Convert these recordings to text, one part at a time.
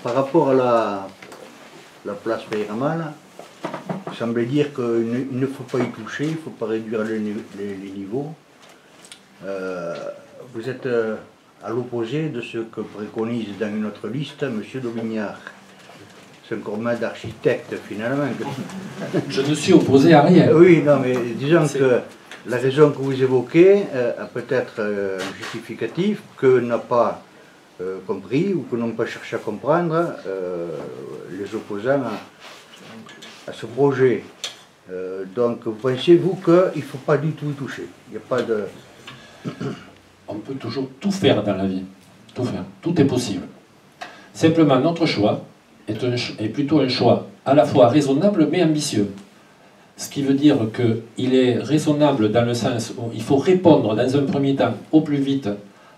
par rapport à la place Peyramal, il semblait dire qu'il ne faut pas y toucher, il ne faut pas réduire les niveaux. Vous êtes à l'opposé de ce que préconise dans une autre liste M. Daubignard. C'est encore mal d'architecte finalement. Je ne suis opposé à rien. Oui, non, mais disons que la raison que vous évoquez a peut-être un justificatif que n'a pas compris ou que n'ont pas cherché à comprendre les opposants à ce projet. Donc, pensez-vous qu'il ne faut pas du tout y toucher? Il n'y a pas de... On peut toujours tout faire dans la vie. Tout faire. Tout est possible. Simplement, notre choix est plutôt un choix à la fois raisonnable mais ambitieux. Ce qui veut dire qu'il est raisonnable dans le sens où il faut répondre dans un premier temps au plus vite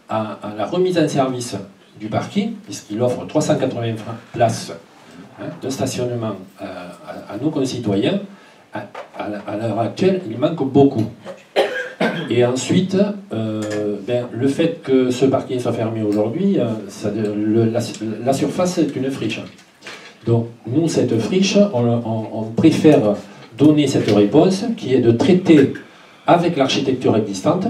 à la remise en service du parking, puisqu'il offre 380 places de stationnement à nos concitoyens. À l'heure actuelle, il manque beaucoup. Et ensuite, le fait que ce parking soit fermé aujourd'hui, la surface est une friche. Donc, nous, cette friche, on préfère donner cette réponse qui est de traiter avec l'architecture existante,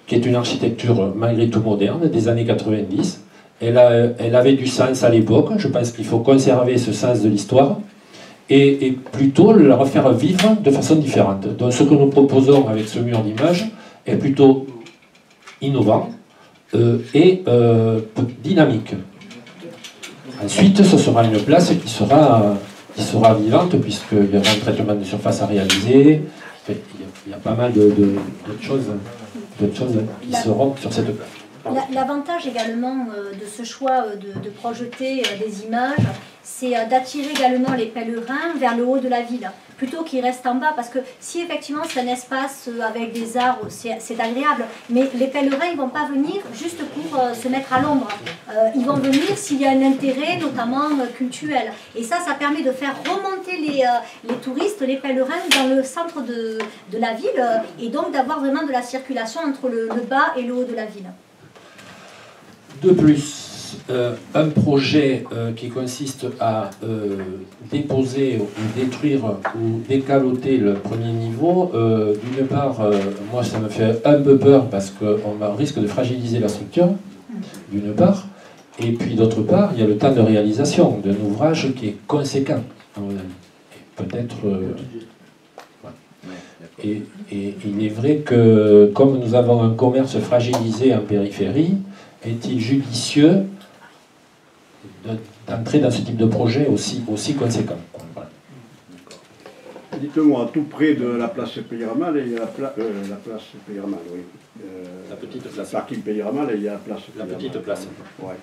qui est une architecture malgré tout moderne, des années 90. Elle avait du sens à l'époque, je pense qu'il faut conserver ce sens de l'histoire, et plutôt la refaire vivre de façon différente. Donc ce que nous proposons avec ce mur d'image est plutôt innovant et dynamique. Ensuite, ce sera une place qui sera vivante, puisqu'il y aura un traitement de surface à réaliser. Il y a pas mal d'autres choses qui seront sur cette place. L'avantage également de ce choix de projeter des images, c'est d'attirer également les pèlerins vers le haut de la ville, plutôt qu'ils restent en bas, parce que si effectivement c'est un espace avec des arbres, c'est agréable, mais les pèlerins ils ne vont pas venir juste pour se mettre à l'ombre, ils vont venir s'il y a un intérêt notamment culturel, et ça permet de faire remonter les touristes, les pèlerins dans le centre de la ville, et donc d'avoir vraiment de la circulation entre le bas et le haut de la ville. De plus, un projet qui consiste à déposer ou détruire ou décaloter le premier niveau, d'une part, moi ça me fait un peu peur parce qu'on risque de fragiliser la structure, d'une part, et puis d'autre part, il y a le temps de réalisation d'un ouvrage qui est conséquent, peut-être... Et il est vrai que comme nous avons un commerce fragilisé en périphérie, est-il judicieux d'entrer dans ce type de projet aussi conséquent? Voilà. Dites-moi, tout près de la place Peyramal, il y a la place Peyramal, oui. La petite place. Le parking Peyramal, il y a la place La Peyramal. petite place. Ouais.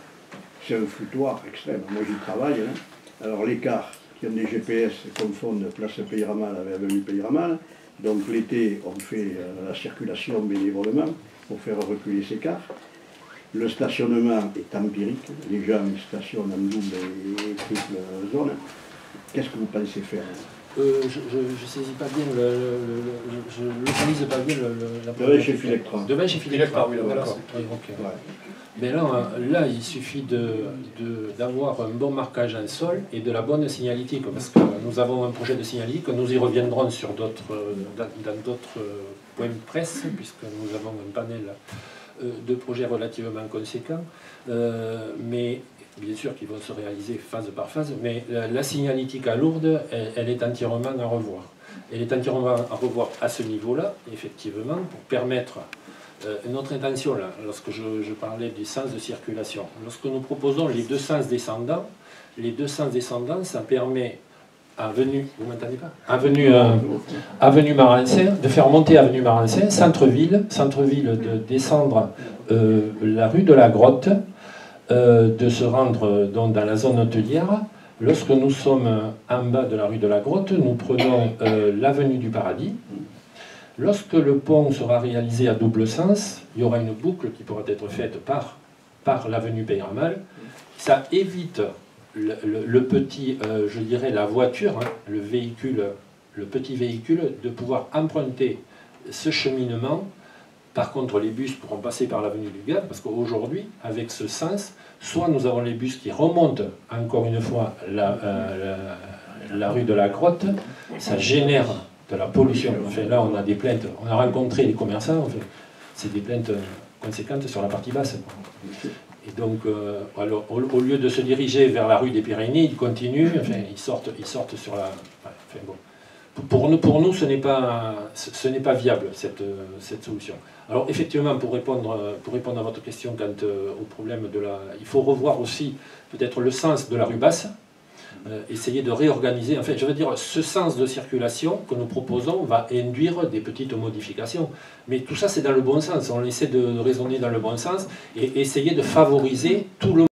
C'est un foutoir extrême. Moi, j'y travaille. Hein. Alors, les cars qui ont des GPS confondent place Peyramal avec avenue Peyramal. Donc, l'été, on fait la circulation bénévolement pour faire reculer ces cars. Le stationnement est empirique, les gens stationnent en double et triple zone. Qu'est-ce que vous pensez faire? Je ne saisis pas bien, je ne localise pas bien la Devant chez Filectra. Devant chez Filectra, oui, voilà. d'accord. Oui, okay. Ouais. Mais là, il suffit d'avoir un bon marquage en sol et de la bonne signalétique, parce que nous avons un projet de signalétique, nous y reviendrons dans d'autres points de presse, puisque nous avons un panel de projets relativement conséquents, mais bien sûr qu'ils vont se réaliser phase par phase, mais la signalétique à Lourdes, elle est entièrement à revoir. Elle est entièrement à revoir à ce niveau-là, effectivement, pour permettre notre intention, là, lorsque je parlais du sens de circulation, lorsque nous proposons les deux sens descendants, ça permet vous m'entendez pas? Avenue Marancin, de faire monter avenue Marancin, centre-ville, de descendre la rue de la Grotte, de se rendre donc dans la zone hôtelière. Lorsque nous sommes en bas de la rue de la Grotte, nous prenons l'avenue du Paradis. Lorsque le pont sera réalisé à double sens, il y aura une boucle qui pourra être faite par l'avenue Peyramal. Ça évite le petit, je dirais la voiture, hein, le petit véhicule, de pouvoir emprunter ce cheminement Par contre, les bus pourront passer par l'avenue du Gap, parce qu'aujourd'hui, avec ce sens, soit nous avons les bus qui remontent, encore une fois, la rue de la Grotte, ça génère de la pollution. Enfin, là, on a des plaintes, on a rencontré les commerçants, enfin, c'est des plaintes conséquentes sur la partie basse. Et donc, alors, au lieu de se diriger vers la rue des Pyrénées, ils continuent, enfin, ils sortent sur la... Enfin, bon. Pour nous, ce n'est pas viable, cette solution. Alors, effectivement, pour répondre à votre question quant au problème de la... Il faut revoir aussi, peut-être, le sens de la rue basse, essayer de réorganiser. Enfin, je veux dire, ce sens de circulation que nous proposons va induire des petites modifications. Mais tout ça, c'est dans le bon sens. On essaie de raisonner dans le bon sens et essayer de favoriser tout le